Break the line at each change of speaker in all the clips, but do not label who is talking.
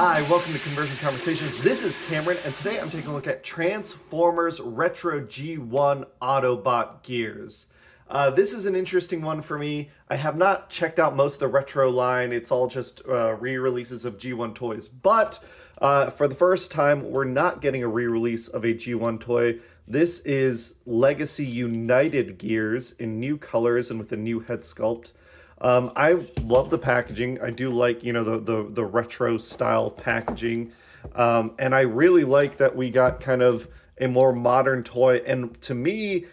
Hi, welcome to Conversion Conversations. This is Cameron, and today I'm taking a look at Transformers Retro G1 Autobot gears. This is an interesting one for me. I have not checked out most of the retro line. It's all just re-releases of G1 toys. But for the first time, we're not getting a re-release of a G1 toy. This is Legacy United gears in new colors and with a new head sculpt. I love the packaging. I do like, the retro style packaging. And I really like that we got kind of a more modern toy. And to me,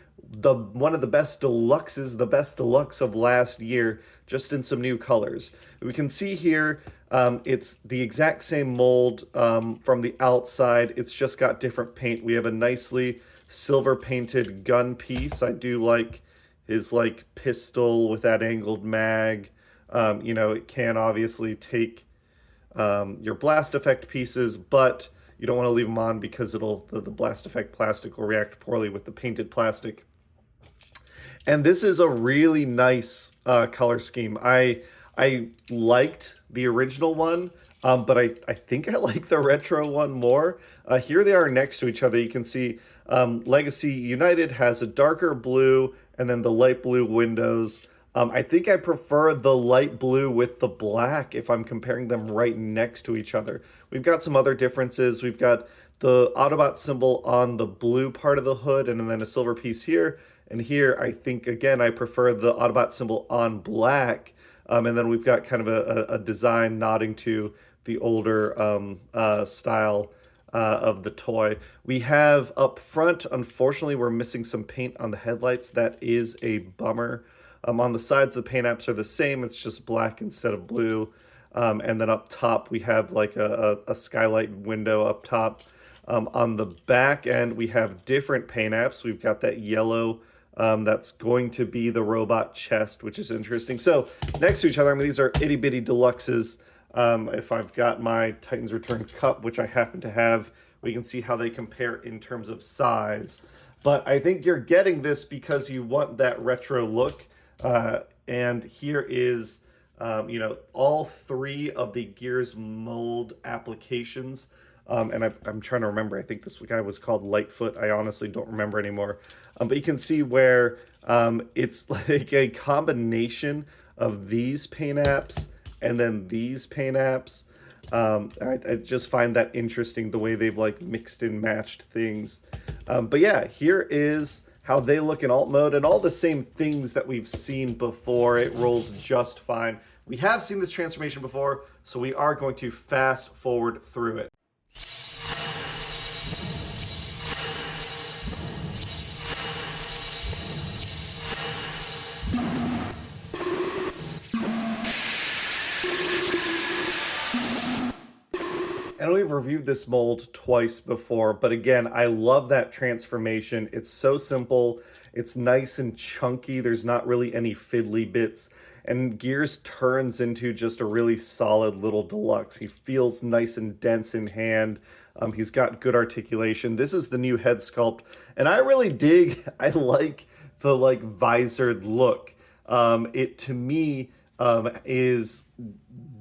one of the best deluxes, the best deluxe of last year, just in some new colors. We can see here, it's the exact same mold from the outside. It's just got different paint. We have a nicely silver painted gun piece. I do like his pistol with that angled mag. It can obviously take your blast effect pieces, but you don't want to leave them on because the blast effect plastic will react poorly with the painted plastic. And this is a really nice color scheme. I liked the original one, but I think I like the retro one more. Here they are next to each other. You can see Legacy United has a darker blue and then the light blue windows. I think I prefer the light blue with the black if I'm comparing them right next to each other. We've got some other differences. We've got the Autobot symbol on the blue part of the hood and then a silver piece here. And here, I think, again, I prefer the Autobot symbol on black. And then we've got kind of a design nodding to the older style of the toy. We have up front, unfortunately, we're missing some paint on the headlights. That is a bummer. On the sides, the paint apps are the same. It's just black instead of blue. And then up top, we have like a skylight window up top. On the back end, we have different paint apps. We've got that yellow that's going to be the robot chest, which is interesting. So next to each other, these are itty bitty deluxes. If I've got my Titans Return cup, which I happen to have, we can see how they compare in terms of size. But I think you're getting this because you want that retro look. And here is, all three of the Gears mold applications. And I'm trying to remember, I think this guy was called Lightfoot. I honestly don't remember anymore. But you can see where it's like a combination of these paint apps and then these paint apps. I just find that interesting, the way they've mixed and matched things. But yeah, here is how they look in alt mode, and all the same things that we've seen before. It rolls just fine. We have seen this transformation before, so we are going to fast forward through it. And we've reviewed this mold twice before, but again, I love that transformation. It's so simple, it's nice and chunky, there's not really any fiddly bits, and Gears turns into just a really solid little deluxe. He feels nice and dense in hand. He's got good articulation. This is the new head sculpt, and I really dig, I like the visored look. It, to me, is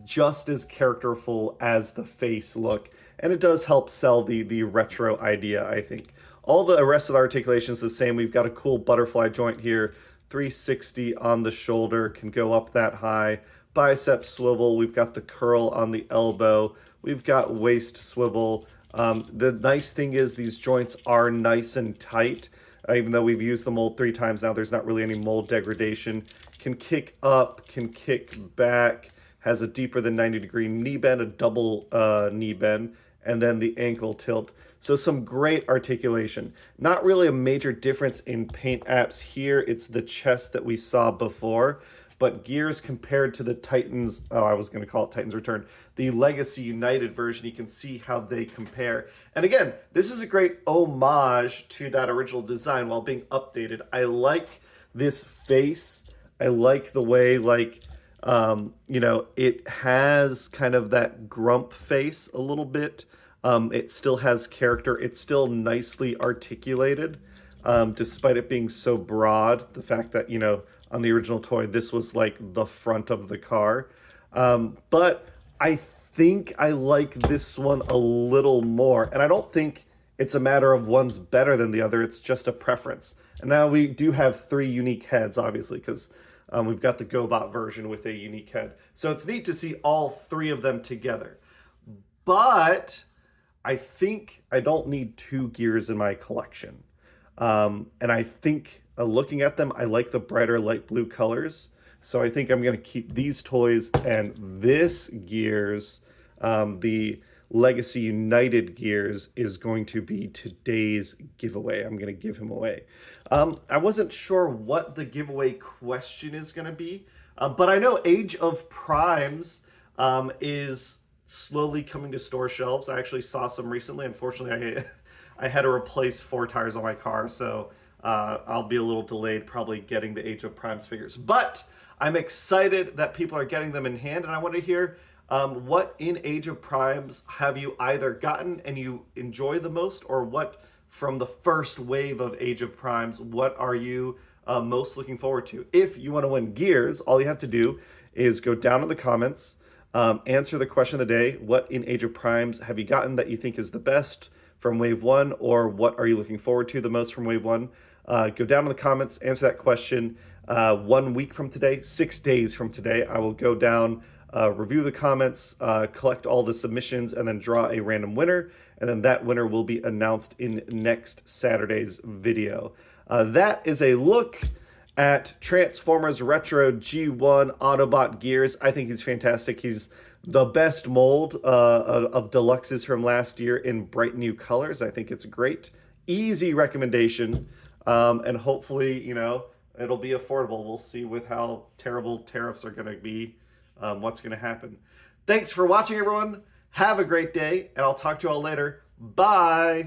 just as characterful as the face look, and it does help sell the retro idea, I think. All the rest of the articulation is the same. We've got a cool butterfly joint here, 360 on the shoulder, can go up that high, bicep swivel, we've got the curl on the elbow, we've got waist swivel. The nice thing is these joints are nice and tight. Even though we've used the mold 3 times now, there's not really any mold degradation. Can kick up, can kick back, has a deeper than 90-degree knee bend, a double knee bend, and then the ankle tilt. So some great articulation. Not really a major difference in paint apps here. It's the chest that we saw before, but Gears compared to the Titans, I was going to call it Titans Return, the Legacy United version, you can see how they compare. And again, this is a great homage to that original design while being updated. I like this face. I like the way, it has kind of that grump face a little bit. It still has character. It's still nicely articulated, despite it being so broad. The fact that, on the original toy, this was like the front of the car. But I think I like this one a little more. And I don't think it's a matter of one's better than the other. It's just a preference. And now we do have 3 unique heads, obviously, because we've got the GoBot version with a unique head. So it's neat to see all 3 of them together. But I think I don't need 2 gears in my collection. And I think looking at them, I like the brighter light blue colors. So I think I'm going to keep these toys, and this gears, the Legacy United gears, is going to be today's giveaway. I'm going to give him away. I wasn't sure what the giveaway question is going to be, but I know Age of Primes is slowly coming to store shelves. I actually saw some recently. Unfortunately, I had to replace 4 tires on my car, so I'll be a little delayed probably getting the Age of Primes figures. But I'm excited that people are getting them in hand, and I want to hear what in Age of Primes have you either gotten and you enjoy the most, or what from the first wave of Age of Primes, what are you most looking forward to? If you want to win gears, all you have to do is go down in the comments, answer the question of the day. What in Age of Primes have you gotten that you think is the best from Wave 1, or what are you looking forward to the most from Wave 1? Go down in the comments, answer that question. 1 week from today, 6 days from today, I will go down, review the comments, collect all the submissions, and then draw a random winner. And then that winner will be announced in next Saturday's video. That is a look at Transformers Retro G1 Autobot Gears. I think he's fantastic. He's the best mold of deluxes from last year in bright new colors. I think it's great. Easy recommendation. And hopefully, you know, it'll be affordable. We'll see with how terrible tariffs are going to be, what's going to happen. Thanks for watching, everyone. Have a great day, and I'll talk to you all later. Bye.